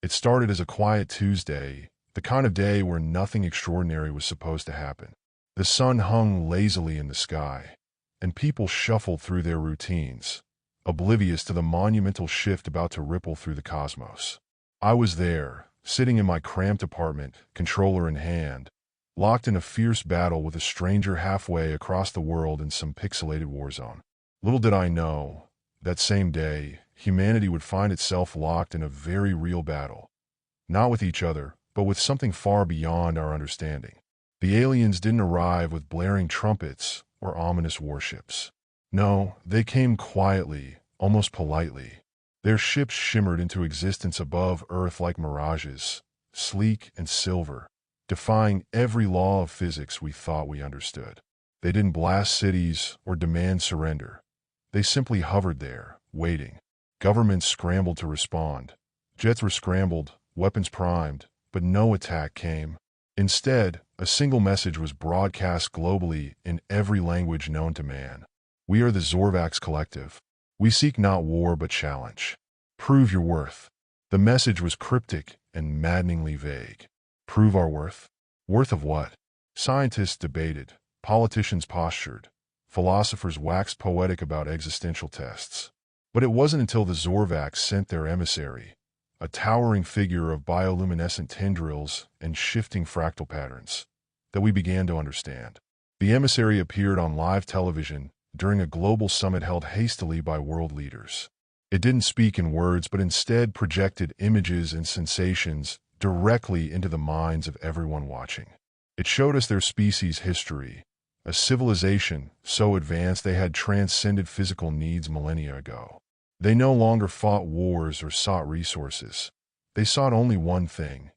It started as a quiet Tuesday, the kind of day where nothing extraordinary was supposed to happen. The sun hung lazily in the sky, and people shuffled through their routines, oblivious to the monumental shift about to ripple through the cosmos. I was there, sitting in my cramped apartment, controller in hand, locked in a fierce battle with a stranger halfway across the world in some pixelated war zone. Little did I know, that same day, humanity would find itself locked in a very real battle. Not with each other, but with something far beyond our understanding. The aliens didn't arrive with blaring trumpets or ominous warships. No, they came quietly, almost politely. Their ships shimmered into existence above Earth like mirages, sleek and silver, defying every law of physics we thought we understood. They didn't blast cities or demand surrender. They simply hovered there, waiting. Governments scrambled to respond. Jets were scrambled, weapons primed, but no attack came. Instead, a single message was broadcast globally in every language known to man. We are the Zorvax Collective. We seek not war but challenge. Prove your worth. The message was cryptic and maddeningly vague. Prove our worth? Worth of what? Scientists debated, politicians postured, philosophers waxed poetic about existential tests. But it wasn't until the Zorvax sent their emissary, a towering figure of bioluminescent tendrils and shifting fractal patterns, that we began to understand. The emissary appeared on live television during a global summit held hastily by world leaders. It didn't speak in words, but instead projected images and sensations directly into the minds of everyone watching. It showed us their species' history, a civilization so advanced they had transcended physical needs millennia ago. They no longer fought wars or sought resources. They sought only one thing: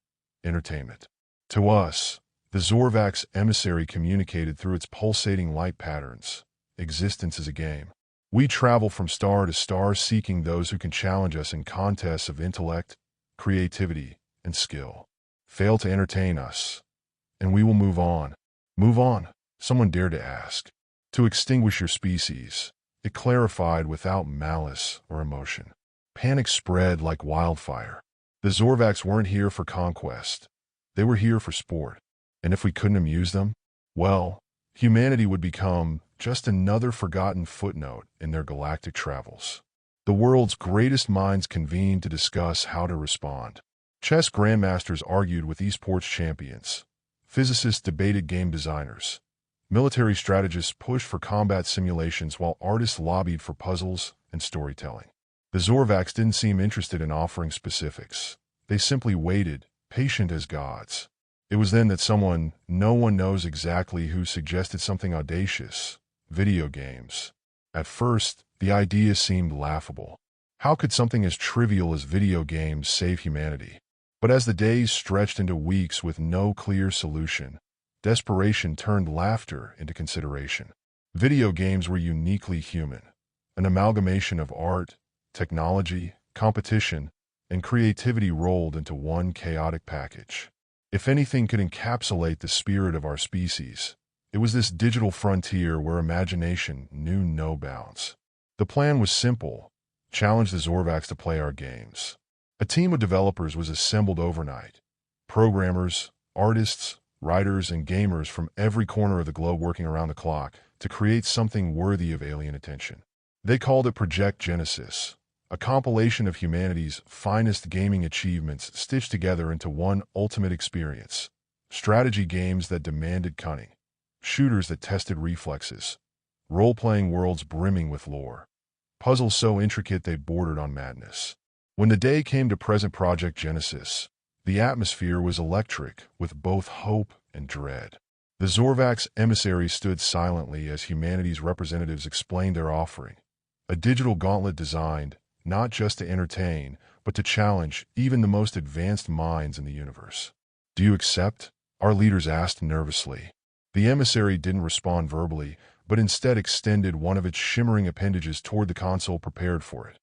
entertainment. To us, the Zorvax emissary communicated through its pulsating light patterns. Existence is a game. We travel from star to star seeking those who can challenge us in contests of intellect, creativity, and skill. Fail to entertain us, and we will move on. Move on, someone dared to ask. To extinguish your species, it clarified without malice or emotion. Panic spread like wildfire. The Zorvax weren't here for conquest. They were here for sport. And if we couldn't amuse them, well, humanity would become just another forgotten footnote in their galactic travels. The world's greatest minds convened to discuss how to respond. Chess grandmasters argued with esports champions. Physicists debated game designers. Military strategists pushed for combat simulations while artists lobbied for puzzles and storytelling. The Zorvax didn't seem interested in offering specifics. They simply waited, patient as gods. It was then that someone, no one knows exactly who, suggested something audacious: video games. At first, the idea seemed laughable. How could something as trivial as video games save humanity? But as the days stretched into weeks with no clear solution, desperation turned laughter into consideration. Video games were uniquely human, an amalgamation of art, technology, competition, and creativity rolled into one chaotic package. If anything could encapsulate the spirit of our species, it was this digital frontier where imagination knew no bounds. The plan was simple: challenge the Zorvax to play our games. A team of developers was assembled overnight. Programmers, artists, writers, and gamers from every corner of the globe working around the clock to create something worthy of alien attention. They called it Project Genesis, a compilation of humanity's finest gaming achievements stitched together into one ultimate experience. Strategy games that demanded cunning, shooters that tested reflexes, role-playing worlds brimming with lore, puzzles so intricate they bordered on madness. When the day came to present Project Genesis, the atmosphere was electric with both hope and dread. The Zorvax emissary stood silently as humanity's representatives explained their offering, a digital gauntlet designed not just to entertain, but to challenge even the most advanced minds in the universe. "Do you accept?" our leaders asked nervously. The emissary didn't respond verbally, but instead extended one of its shimmering appendages toward the console prepared for it,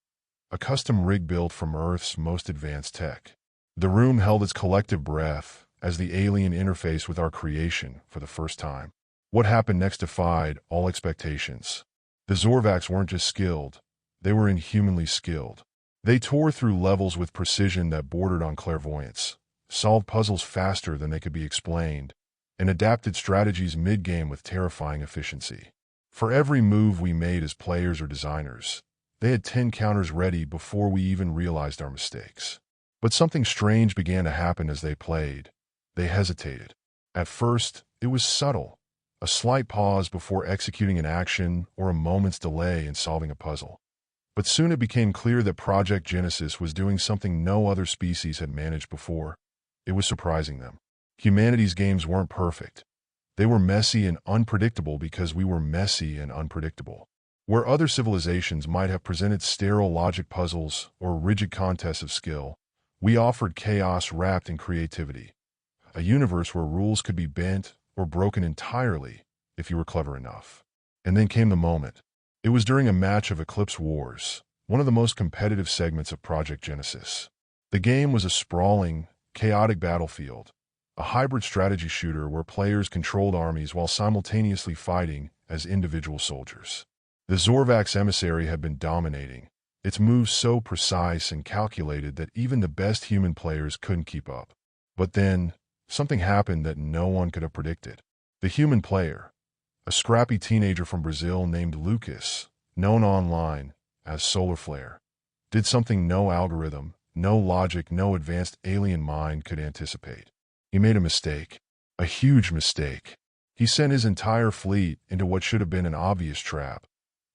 a custom rig built from Earth's most advanced tech. The room held its collective breath as the alien interfaced with our creation for the first time. What happened next defied all expectations. The Zorvax weren't just skilled, they were inhumanly skilled. They tore through levels with precision that bordered on clairvoyance, solved puzzles faster than they could be explained, and adapted strategies mid-game with terrifying efficiency. For every move we made as players or designers, they had 10 counters ready before we even realized our mistakes. But something strange began to happen as they played. They hesitated. At first, it was subtle, a slight pause before executing an action or a moment's delay in solving a puzzle. But soon it became clear that Project Genesis was doing something no other species had managed before. It was surprising them. Humanity's games weren't perfect. They were messy and unpredictable because we were messy and unpredictable. Where other civilizations might have presented sterile logic puzzles or rigid contests of skill, we offered chaos wrapped in creativity. A universe where rules could be bent or broken entirely if you were clever enough. And then came the moment. It was during a match of Eclipse Wars, one of the most competitive segments of Project Genesis. The game was a sprawling, chaotic battlefield, a hybrid strategy shooter where players controlled armies while simultaneously fighting as individual soldiers. The Zorvax emissary had been dominating, its moves so precise and calculated that even the best human players couldn't keep up. But then, something happened that no one could have predicted. The human player, a scrappy teenager from Brazil named Lucas, known online as Solar Flare, did something no algorithm, no logic, no advanced alien mind could anticipate. He made a mistake, a huge mistake. He sent his entire fleet into what should have been an obvious trap,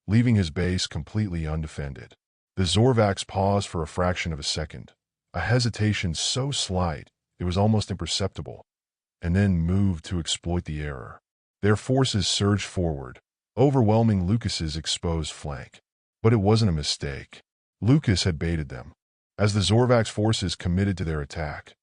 leaving his base completely undefended. The Zorvax paused for a fraction of a second, a hesitation so slight it was almost imperceptible, and then moved to exploit the error. Their forces surged forward, overwhelming Lucas's exposed flank. But it wasn't a mistake. Lucas had baited them. As the Zorvax forces committed to their attack,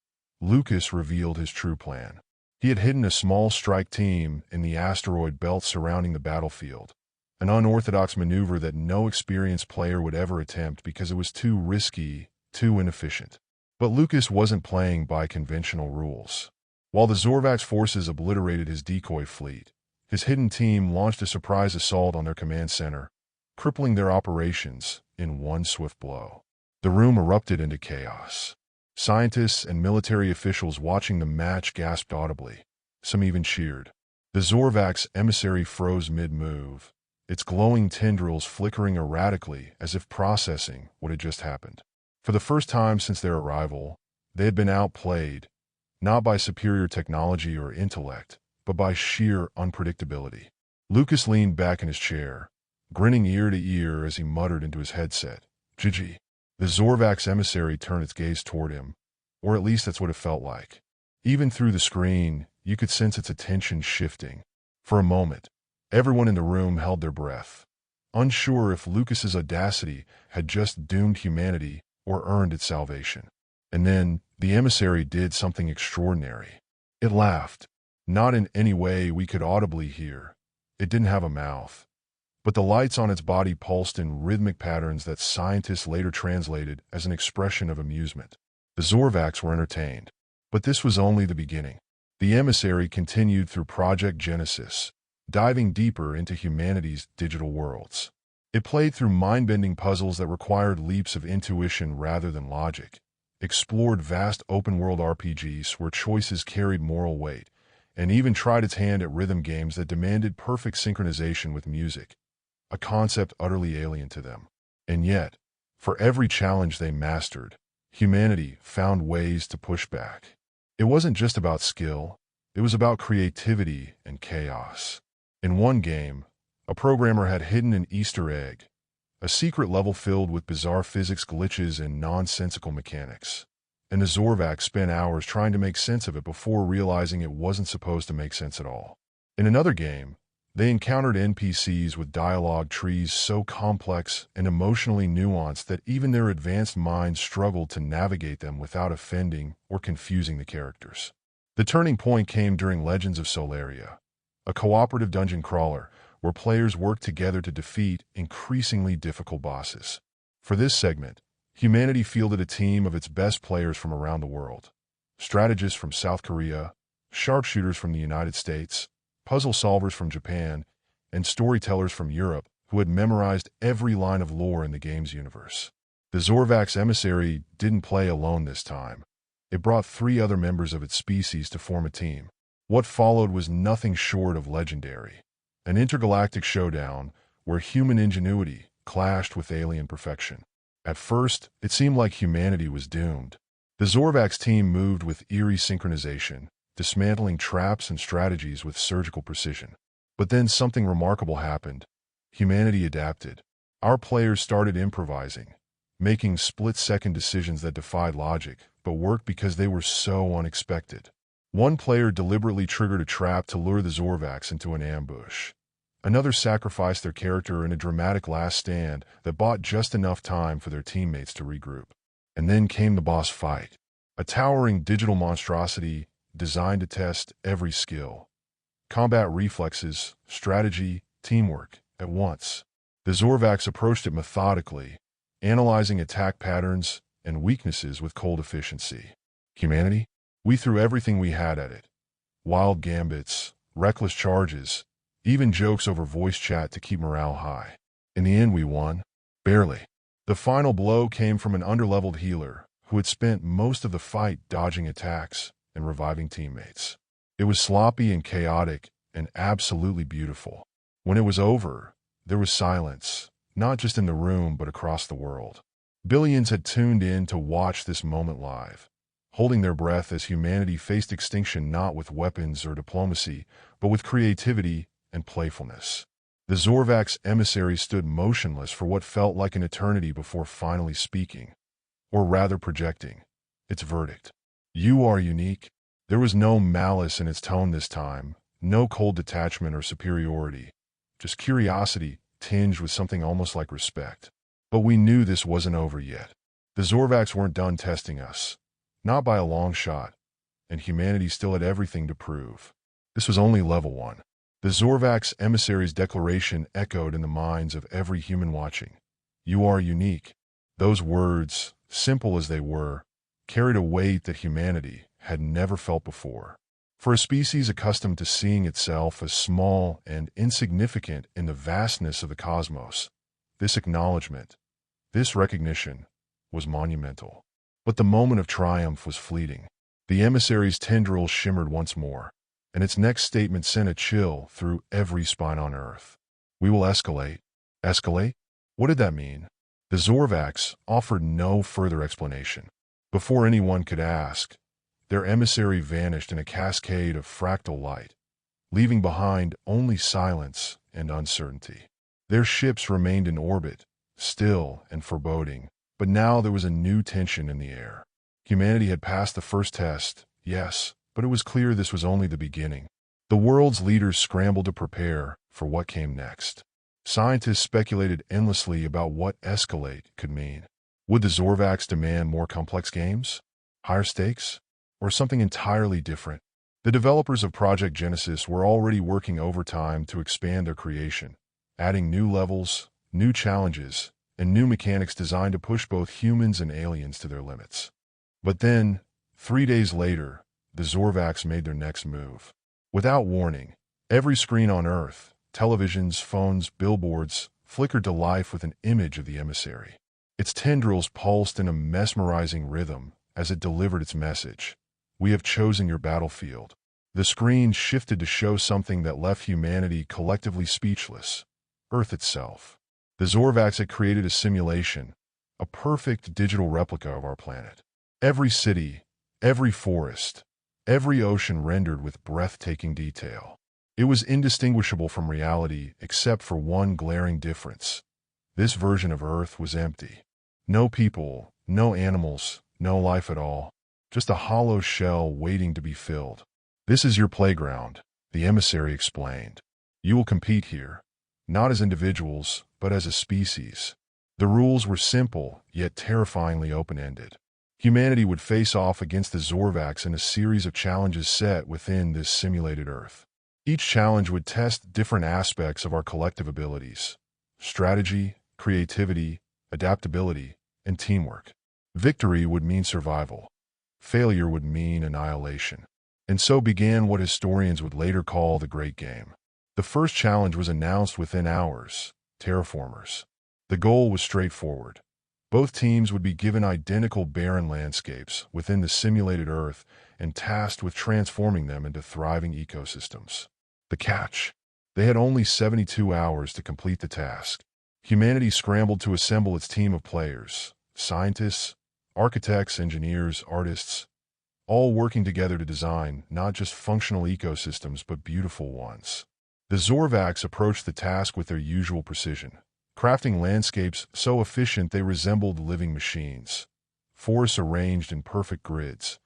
Lucas revealed his true plan. He had hidden a small strike team in the asteroid belt surrounding the battlefield, an unorthodox maneuver that no experienced player would ever attempt because it was too risky, too inefficient. But Lucas wasn't playing by conventional rules. While the Zorvax forces obliterated his decoy fleet, his hidden team launched a surprise assault on their command center, crippling their operations in one swift blow. The room erupted into chaos. Scientists and military officials watching the match gasped audibly. Some even cheered. The Zorvax emissary froze mid-move, its glowing tendrils flickering erratically as if processing what had just happened. For the first time since their arrival, they had been outplayed, not by superior technology or intellect, but by sheer unpredictability. Lucas leaned back in his chair, grinning ear to ear as he muttered into his headset, "GG." The Zorvax emissary turned its gaze toward him, or at least that's what it felt like. Even through the screen, you could sense its attention shifting. For a moment, everyone in the room held their breath, unsure if Lucas's audacity had just doomed humanity or earned its salvation. And then, the emissary did something extraordinary. It laughed, not in any way we could audibly hear. It didn't have a mouth, but the lights on its body pulsed in rhythmic patterns that scientists later translated as an expression of amusement. The Zorvax were entertained. But this was only the beginning. The emissary continued through Project Genesis, diving deeper into humanity's digital worlds. It played through mind-bending puzzles that required leaps of intuition rather than logic, explored vast open-world RPGs where choices carried moral weight, and even tried its hand at rhythm games that demanded perfect synchronization with music, a concept utterly alien to them. And yet, for every challenge they mastered, humanity found ways to push back. It wasn't just about skill, it was about creativity and chaos. In one game, a programmer had hidden an Easter egg, a secret level filled with bizarre physics glitches and nonsensical mechanics. And the Zorvax spent hours trying to make sense of it before realizing it wasn't supposed to make sense at all. In another game, they encountered NPCs with dialogue trees so complex and emotionally nuanced that even their advanced minds struggled to navigate them without offending or confusing the characters. The turning point came during Legends of Solaria, a cooperative dungeon crawler where players worked together to defeat increasingly difficult bosses. For this segment, humanity fielded a team of its best players from around the world: strategists from South Korea, sharpshooters from the United States, puzzle solvers from Japan, and storytellers from Europe who had memorized every line of lore in the game's universe. The Zorvak's emissary didn't play alone this time. It brought 3 other members of its species to form a team. What followed was nothing short of legendary. An intergalactic showdown where human ingenuity clashed with alien perfection. At first, it seemed like humanity was doomed. The Zorvak's team moved with eerie synchronization, dismantling traps and strategies with surgical precision. But then something remarkable happened. Humanity adapted. Our players started improvising, making split-second decisions that defied logic, but worked because they were so unexpected. One player deliberately triggered a trap to lure the Zorvaks into an ambush. Another sacrificed their character in a dramatic last stand that bought just enough time for their teammates to regroup. And then came the boss fight. A towering digital monstrosity designed to test every skill. Combat reflexes, strategy, teamwork, at once. The Zorvaks approached it methodically, analyzing attack patterns and weaknesses with cold efficiency. Humanity? We threw everything we had at it. Wild gambits, reckless charges, even jokes over voice chat to keep morale high. In the end, we won. Barely. The final blow came from an underleveled healer who had spent most of the fight dodging attacks and reviving teammates. It was sloppy and chaotic and absolutely beautiful. When it was over, there was silence, not just in the room but across the world. Billions had tuned in to watch this moment live, holding their breath as humanity faced extinction not with weapons or diplomacy, but with creativity and playfulness. The Zorvak's emissary stood motionless for what felt like an eternity before finally speaking, or rather projecting, its verdict. You are unique. There was no malice in its tone this time, no cold detachment or superiority, just curiosity tinged with something almost like respect. But we knew this wasn't over yet. The Zorvaks weren't done testing us, not by a long shot, and humanity still had everything to prove. This was only level 1. The Zorvak's emissary's declaration echoed in the minds of every human watching. You are unique. Those words, simple as they were, carried a weight that humanity had never felt before. For a species accustomed to seeing itself as small and insignificant in the vastness of the cosmos, this acknowledgement, this recognition, was monumental. But the moment of triumph was fleeting. The emissary's tendrils shimmered once more, and its next statement sent a chill through every spine on Earth. We will escalate. Escalate? What did that mean? The Zorvaks offered no further explanation. Before anyone could ask, their emissary vanished in a cascade of fractal light, leaving behind only silence and uncertainty. Their ships remained in orbit, still and foreboding, but now there was a new tension in the air. Humanity had passed the first test, yes, but it was clear this was only the beginning. The world's leaders scrambled to prepare for what came next. Scientists speculated endlessly about what escalate could mean. Would the Zorvaks demand more complex games? Higher stakes? Or something entirely different? The developers of Project Genesis were already working overtime to expand their creation, adding new levels, new challenges, and new mechanics designed to push both humans and aliens to their limits. But then, 3 days later, the Zorvaks made their next move. Without warning, every screen on Earth, televisions, phones, billboards, flickered to life with an image of the emissary. Its tendrils pulsed in a mesmerizing rhythm as it delivered its message. We have chosen your battlefield. The screen shifted to show something that left humanity collectively speechless. Earth itself. The Zorvaks had created a simulation, a perfect digital replica of our planet. Every city, every forest, every ocean rendered with breathtaking detail. It was indistinguishable from reality except for one glaring difference. This version of Earth was empty. No people, no animals, no life at all. Just a hollow shell waiting to be filled. This is your playground, the emissary explained. You will compete here, not as individuals, but as a species. The rules were simple, yet terrifyingly open-ended. Humanity would face off against the Zorvaks in a series of challenges set within this simulated Earth. Each challenge would test different aspects of our collective abilities: strategy, creativity, adaptability, and teamwork. Victory would mean survival. Failure would mean annihilation. And so began what historians would later call the Great Game. The first challenge was announced within hours: terraformers. The goal was straightforward: Both teams would be given identical barren landscapes within the simulated Earth and tasked with transforming them into thriving ecosystems. The catch: they had only 72 hours to complete the task. Humanity scrambled to assemble its team of players, scientists, architects, engineers, artists, all working together to design not just functional ecosystems but beautiful ones. The Zorvax approached the task with their usual precision, crafting landscapes so efficient they resembled living machines. Forests arranged in perfect grids,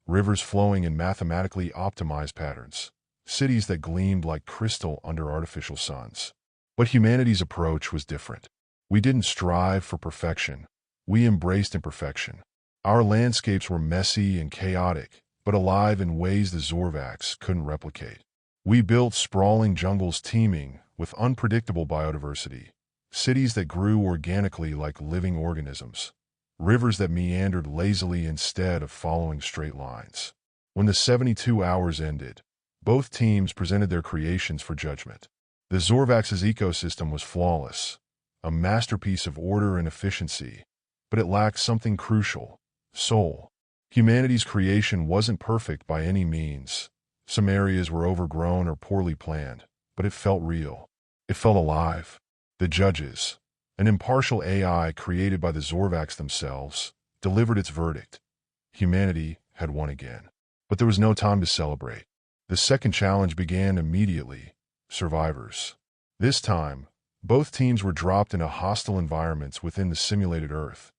rivers flowing in mathematically optimized patterns, cities that gleamed like crystal under artificial suns. But humanity's approach was different. We didn't strive for perfection. We embraced imperfection. Our landscapes were messy and chaotic, but alive in ways the Zorvax couldn't replicate. We built sprawling jungles teeming with unpredictable biodiversity, cities that grew organically like living organisms, rivers that meandered lazily instead of following straight lines. When the 72 hours ended, both teams presented their creations for judgment. The Zorvax's ecosystem was flawless, a masterpiece of order and efficiency, but it lacked something crucial: soul. Humanity's creation wasn't perfect by any means. Some areas were overgrown or poorly planned, but it felt real. It felt alive. The judges, an impartial AI created by the Zorvax themselves, delivered its verdict. Humanity had won again. But there was no time to celebrate. The second challenge began immediately: survivors. This time, both teams were dropped into hostile environments within the simulated Earth.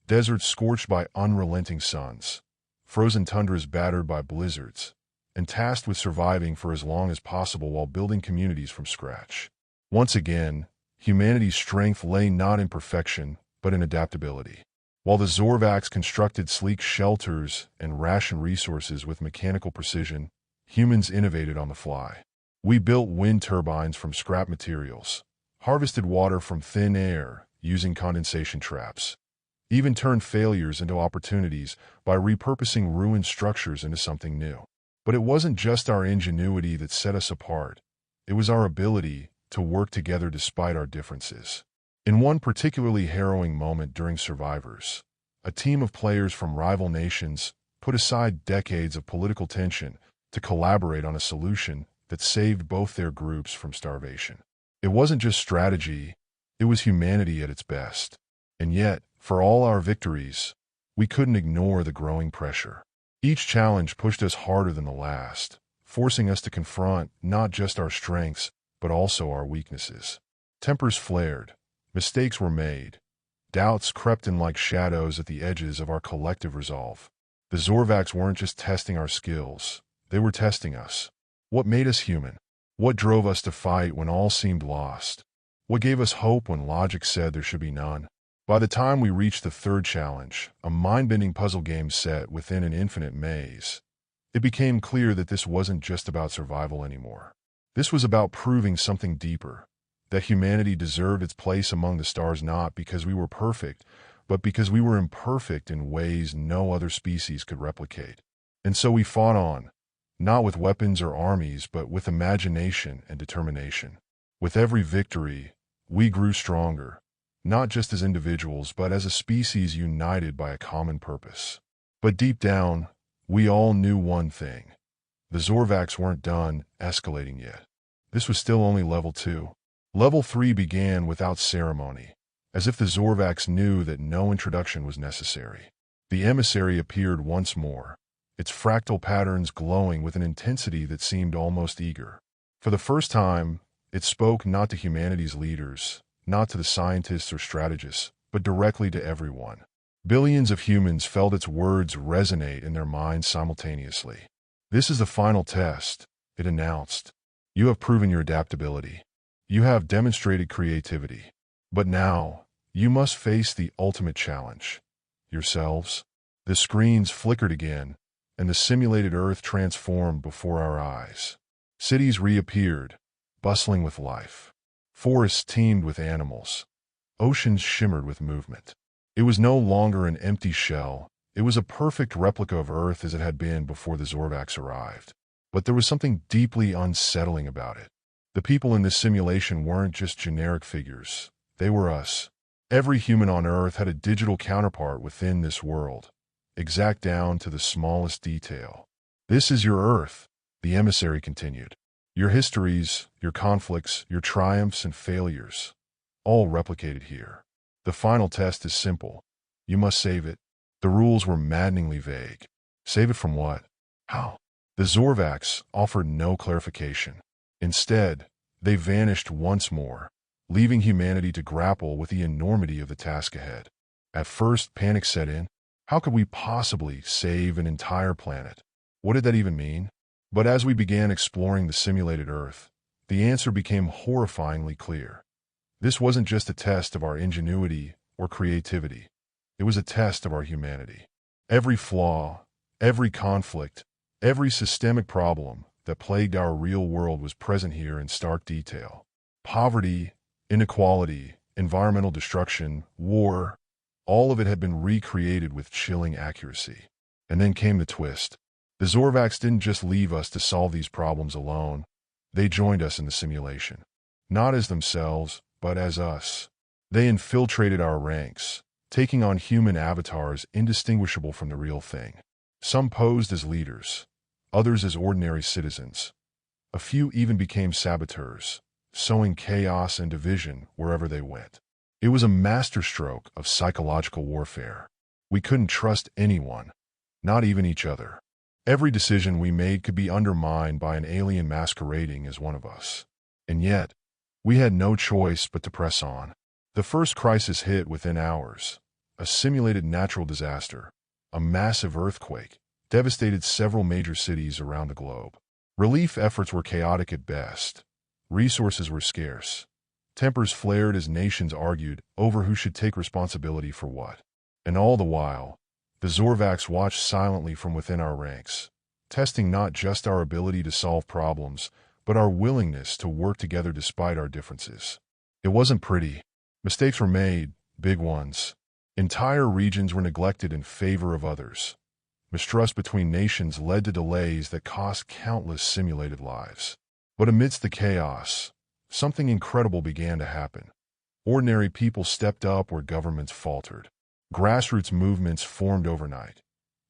Deserts scorched by unrelenting suns, frozen tundras battered by blizzards, and tasked with surviving for as long as possible while building communities from scratch. Once again, humanity's strength lay not in perfection, but in adaptability. While the Zorvax constructed sleek shelters and rationed resources with mechanical precision, humans innovated on the fly. We built wind turbines from scrap materials, harvested water from thin air using condensation traps, even turned failures into opportunities by repurposing ruined structures into something new. But it wasn't just our ingenuity that set us apart. It was our ability to work together despite our differences. In one particularly harrowing moment during Survivors, a team of players from rival nations put aside decades of political tension to collaborate on a solution that saved both their groups from starvation. It wasn't just strategy, it was humanity at its best. And yet, for all our victories, we couldn't ignore the growing pressure. Each challenge pushed us harder than the last, forcing us to confront not just our strengths, but also our weaknesses. Tempers flared, mistakes were made, doubts crept in like shadows at the edges of our collective resolve. The Zorvax weren't just testing our skills, they were testing us. What made us human? What drove us to fight when all seemed lost? What gave us hope when logic said there should be none? By the time we reached the third challenge, a mind-bending puzzle game set within an infinite maze, it became clear that this wasn't just about survival anymore. This was about proving something deeper, that humanity deserved its place among the stars not because we were perfect, but because we were imperfect in ways no other species could replicate. And so we fought on, not with weapons or armies, but with imagination and determination. With every victory, we grew stronger, not just as individuals, but as a species united by a common purpose. But deep down, we all knew one thing. The Zorvax weren't done escalating yet. This was still only level 2. Level 3 began without ceremony, as if the Zorvax knew that no introduction was necessary. The emissary appeared once more, its fractal patterns glowing with an intensity that seemed almost eager. For the first time, it spoke not to humanity's leaders, not to the scientists or strategists, but directly to everyone. Billions of humans felt its words resonate in their minds simultaneously. "This is the final test," it announced. "You have proven your adaptability. You have demonstrated creativity. But now, you must face the ultimate challenge: yourselves." The screens flickered again, and the simulated Earth transformed before our eyes. Cities reappeared, bustling with life. Forests teemed with animals. Oceans shimmered with movement. It was no longer an empty shell. It was a perfect replica of Earth as it had been before the Zorvax arrived. But there was something deeply unsettling about it. The people in this simulation weren't just generic figures. They were us. Every human on Earth had a digital counterpart within this world, exact down to the smallest detail. "This is your Earth," the emissary continued. "Your histories, your conflicts, your triumphs and failures, all replicated here. The final test is simple. You must save it." The rules were maddeningly vague. Save it from what? How? The Zorvax offered no clarification. Instead, they vanished once more, leaving humanity to grapple with the enormity of the task ahead. At first, panic set in. How could we possibly save an entire planet? What did that even mean? But as we began exploring the simulated Earth, the answer became horrifyingly clear. This wasn't just a test of our ingenuity or creativity. It was a test of our humanity. Every flaw, every conflict, every systemic problem that plagued our real world was present here in stark detail. Poverty, inequality, environmental destruction, war, all of it had been recreated with chilling accuracy. And then came the twist. The Zorvax didn't just leave us to solve these problems alone. They joined us in the simulation. Not as themselves, but as us. They infiltrated our ranks, taking on human avatars indistinguishable from the real thing. Some posed as leaders, others as ordinary citizens. A few even became saboteurs, sowing chaos and division wherever they went. It was a masterstroke of psychological warfare. We couldn't trust anyone, not even each other. Every decision we made could be undermined by an alien masquerading as one of us. And yet, we had no choice but to press on. The first crisis hit within hours. A simulated natural disaster, a massive earthquake, devastated several major cities around the globe. Relief efforts were chaotic at best. Resources were scarce. Tempers flared as nations argued over who should take responsibility for what. And all the while, the Zorvax watched silently from within our ranks, testing not just our ability to solve problems, but our willingness to work together despite our differences. It wasn't pretty. Mistakes were made, big ones. Entire regions were neglected in favor of others. Mistrust between nations led to delays that cost countless simulated lives. But amidst the chaos, something incredible began to happen. Ordinary people stepped up where governments faltered. Grassroots movements formed overnight.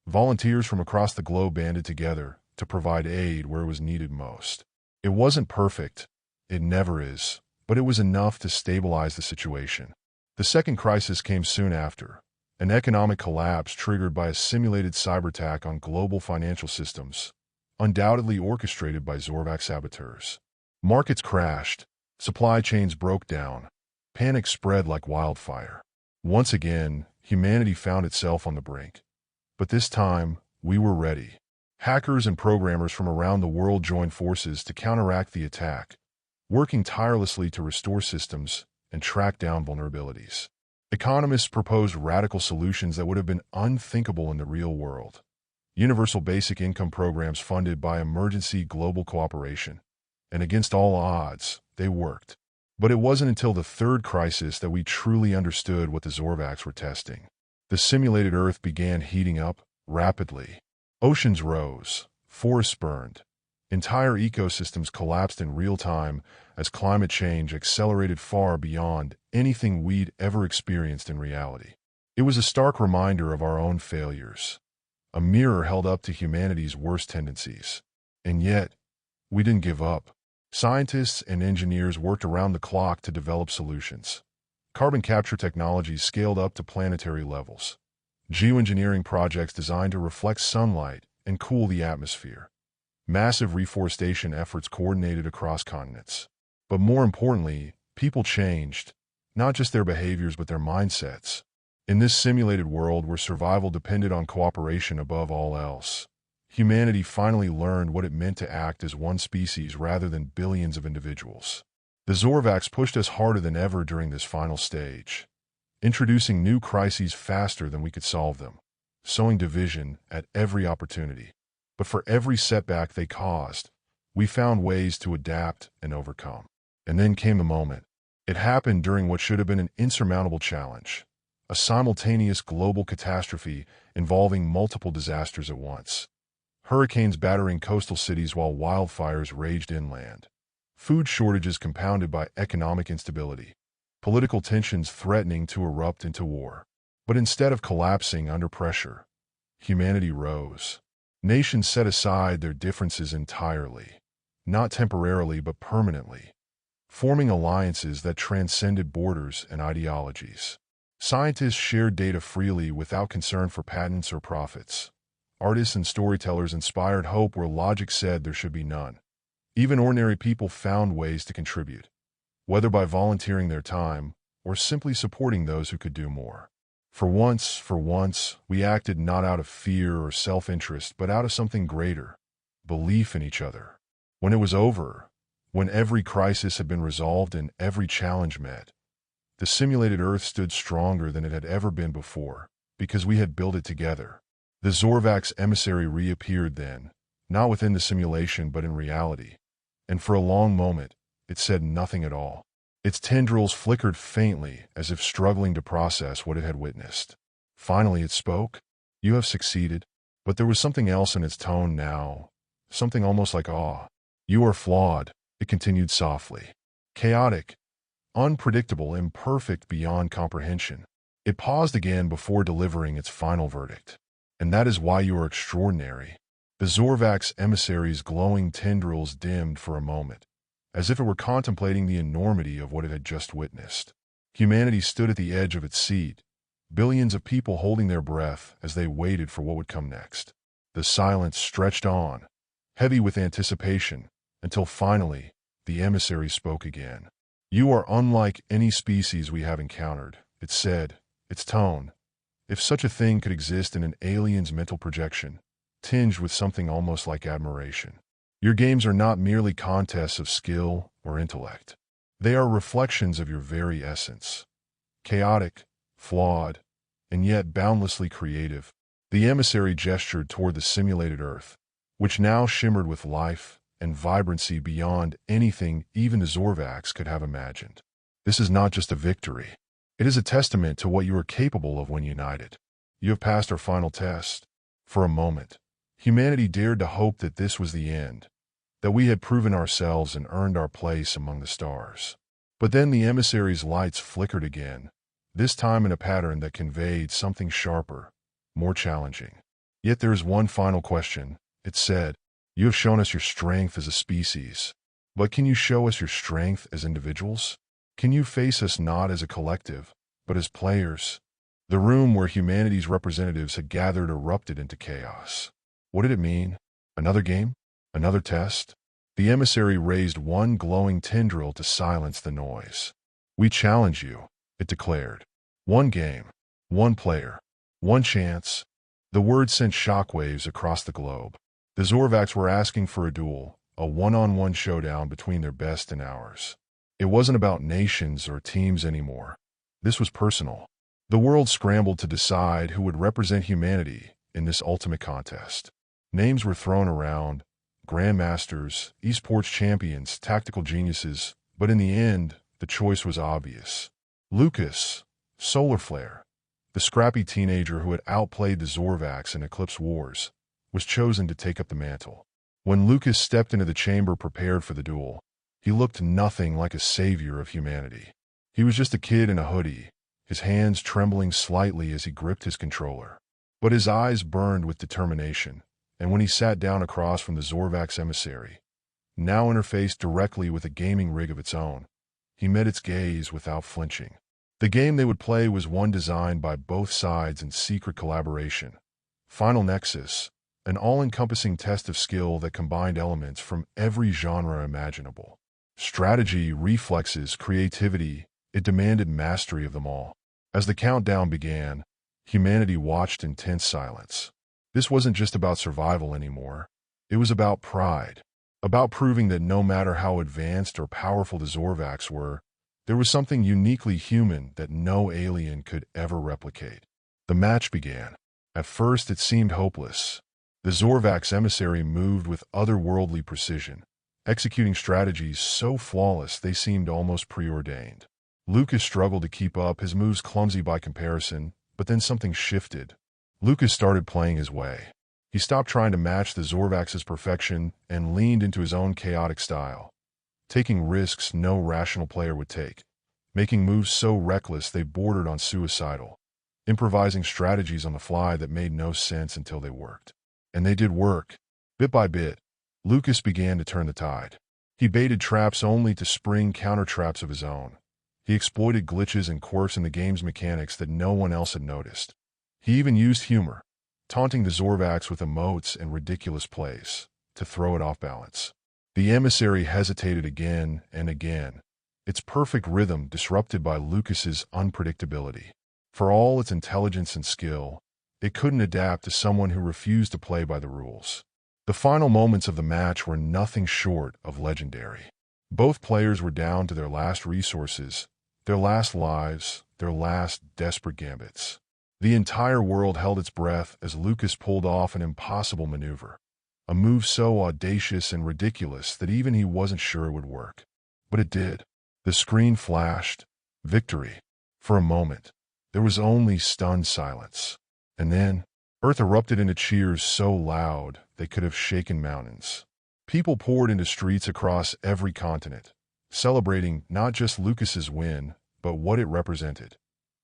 Volunteers from across the globe banded together to provide aid where it was needed most. It wasn't perfect. It never is. But it was enough to stabilize the situation. The second crisis came soon after. An economic collapse triggered by a simulated cyber attack on global financial systems, undoubtedly orchestrated by Zorvax saboteurs. Markets crashed. Supply chains broke down. Panic spread like wildfire. Once again, humanity found itself on the brink. But this time, we were ready. Hackers and programmers from around the world joined forces to counteract the attack, working tirelessly to restore systems and track down vulnerabilities. Economists proposed radical solutions that would have been unthinkable in the real world. Universal basic income programs funded by emergency global cooperation. And against all odds, they worked. But it wasn't until the third crisis that we truly understood what the Zorvax were testing. The simulated Earth began heating up rapidly. Oceans rose, forests burned. Entire ecosystems collapsed in real time as climate change accelerated far beyond anything we'd ever experienced in reality. It was a stark reminder of our own failures, a mirror held up to humanity's worst tendencies. And yet, we didn't give up. Scientists and engineers worked around the clock to develop solutions. Carbon capture technologies scaled up to planetary levels. Geoengineering projects designed to reflect sunlight and cool the atmosphere. Massive reforestation efforts coordinated across continents. But more importantly, people changed, not just their behaviors but their mindsets. In this simulated world where survival depended on cooperation above all else, humanity finally learned what it meant to act as one species rather than billions of individuals. The Zorvax pushed us harder than ever during this final stage, introducing new crises faster than we could solve them, sowing division at every opportunity. But for every setback they caused, we found ways to adapt and overcome. And then came the moment. It happened during what should have been an insurmountable challenge, a simultaneous global catastrophe involving multiple disasters at once. Hurricanes battering coastal cities while wildfires raged inland. Food shortages compounded by economic instability. political tensions threatening to erupt into war. But instead of collapsing under pressure, humanity rose. Nations set aside their differences entirely, not temporarily but permanently, forming alliances that transcended borders and ideologies. Scientists shared data freely without concern for patents or profits. Artists and storytellers inspired hope where logic said there should be none. Even ordinary people found ways to contribute, whether by volunteering their time or simply supporting those who could do more. For once, we acted not out of fear or self-interest, but out of something greater, belief in each other. When it was over, when every crisis had been resolved and every challenge met, the simulated Earth stood stronger than it had ever been before, because we had built it together. The Zorvak's emissary reappeared then, not within the simulation but in reality, and for a long moment, it said nothing at all. Its tendrils flickered faintly as if struggling to process what it had witnessed. Finally it spoke. "You have succeeded." But there was something else in its tone now, something almost like awe. "You are flawed," it continued softly. "Chaotic, unpredictable, imperfect beyond comprehension." It paused again before delivering its final verdict. "And that is why you are extraordinary." The Zorvak's emissary's glowing tendrils dimmed for a moment, as if it were contemplating the enormity of what it had just witnessed. Humanity stood at the edge of its seat, billions of people holding their breath as they waited for what would come next. The silence stretched on, heavy with anticipation, until finally, the emissary spoke again. "You are unlike any species we have encountered," it said, its tone, if such a thing could exist in an alien's mental projection, tinged with something almost like admiration. "Your games are not merely contests of skill or intellect. They are reflections of your very essence. Chaotic, flawed, and yet boundlessly creative." The emissary gestured toward the simulated Earth, which now shimmered with life and vibrancy beyond anything even the Zorvaks could have imagined. "This is not just a victory. It is a testament to what you are capable of when united. You have passed our final test." For a moment, humanity dared to hope that this was the end, that we had proven ourselves and earned our place among the stars. But then the emissary's lights flickered again, this time in a pattern that conveyed something sharper, more challenging. "Yet there is one final question," it said. "You have shown us your strength as a species, but can you show us your strength as individuals? Can you face us not as a collective, but as players?" The room where humanity's representatives had gathered erupted into chaos. What did it mean? Another game? Another test? The emissary raised one glowing tendril to silence the noise. "We challenge you," it declared. "One game, one player, one chance." The word sent shockwaves across the globe. The Zorvaks were asking for a duel, a one-on-one showdown between their best and ours. It wasn't about nations or teams anymore. This was personal. The world scrambled to decide who would represent humanity in this ultimate contest. Names were thrown around: grandmasters, esports champions, tactical geniuses, but in the end, the choice was obvious. Lucas, Solar Flare, the scrappy teenager who had outplayed the Zorvaks in Eclipse Wars, was chosen to take up the mantle. When Lucas stepped into the chamber prepared for the duel, he looked nothing like a savior of humanity. He was just a kid in a hoodie, his hands trembling slightly as he gripped his controller. But his eyes burned with determination, and when he sat down across from the Zorvak's emissary, now interfaced directly with a gaming rig of its own, he met its gaze without flinching. The game they would play was one designed by both sides in secret collaboration. Final Nexus, an all-encompassing test of skill that combined elements from every genre imaginable. Strategy, reflexes, creativity, it demanded mastery of them all. As the countdown began, humanity watched in tense silence. This wasn't just about survival anymore. It was about pride, about proving that no matter how advanced or powerful the Zorvaks were, there was something uniquely human that no alien could ever replicate. The match began. At first, it seemed hopeless. The Zorvak's emissary moved with otherworldly precision, executing strategies so flawless they seemed almost preordained. Lucas struggled to keep up, his moves clumsy by comparison, but then something shifted. Lucas started playing his way. He stopped trying to match the Zorvak's perfection and leaned into his own chaotic style, taking risks no rational player would take. making moves so reckless they bordered on suicidal, improvising strategies on the fly that made no sense until they worked. And they did work. Bit by bit, Lucas began to turn the tide. He baited traps only to spring counter-traps of his own. He exploited glitches and quirks in the game's mechanics that no one else had noticed. He even used humor, taunting the Zorvax with emotes and ridiculous plays, to throw it off balance. The emissary hesitated again and again, its perfect rhythm disrupted by Lucas's unpredictability. For all its intelligence and skill, it couldn't adapt to someone who refused to play by the rules. The final moments of the match were nothing short of legendary. Both players were down to their last resources, their last lives, their last desperate gambits. The entire world held its breath as Lucas pulled off an impossible maneuver, a move so audacious and ridiculous that even he wasn't sure it would work. But it did. The screen flashed. Victory. For a moment, there was only stunned silence. And then, Earth erupted into cheers so loud they could have shaken mountains. People poured into streets across every continent, celebrating not just Lucas's win, but what it represented: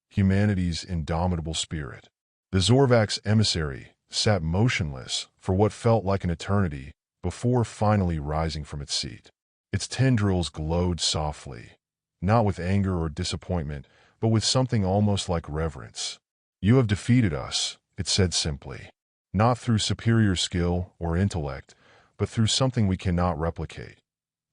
humanity's indomitable spirit. The Zorvax emissary sat motionless for what felt like an eternity before finally rising from its seat. Its tendrils glowed softly, not with anger or disappointment, but with something almost like reverence. "You have defeated us," it said simply, "not through superior skill or intellect, but through something we cannot replicate.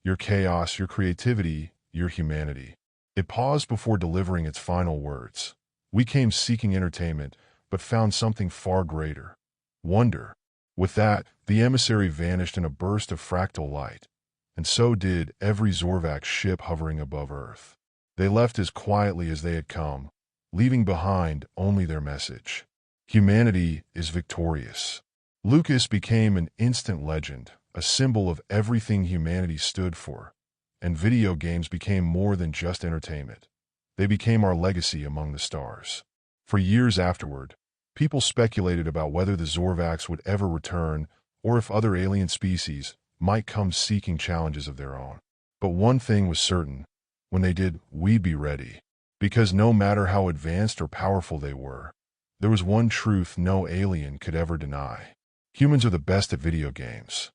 Your chaos, your creativity, your humanity." It paused before delivering its final words. "We came seeking entertainment, but found something far greater: wonder." With that, the emissary vanished in a burst of fractal light, and so did every Zorvax ship hovering above Earth. They left as quietly as they had come, leaving behind only their message: humanity is victorious. Lucas became an instant legend, a symbol of everything humanity stood for, and video games became more than just entertainment. They became our legacy among the stars. For years afterward, people speculated about whether the Zorvax would ever return or if other alien species might come seeking challenges of their own. But one thing was certain: when they did, we'd be ready. Because no matter how advanced or powerful they were, there was one truth no alien could ever deny: humans are the best at video games.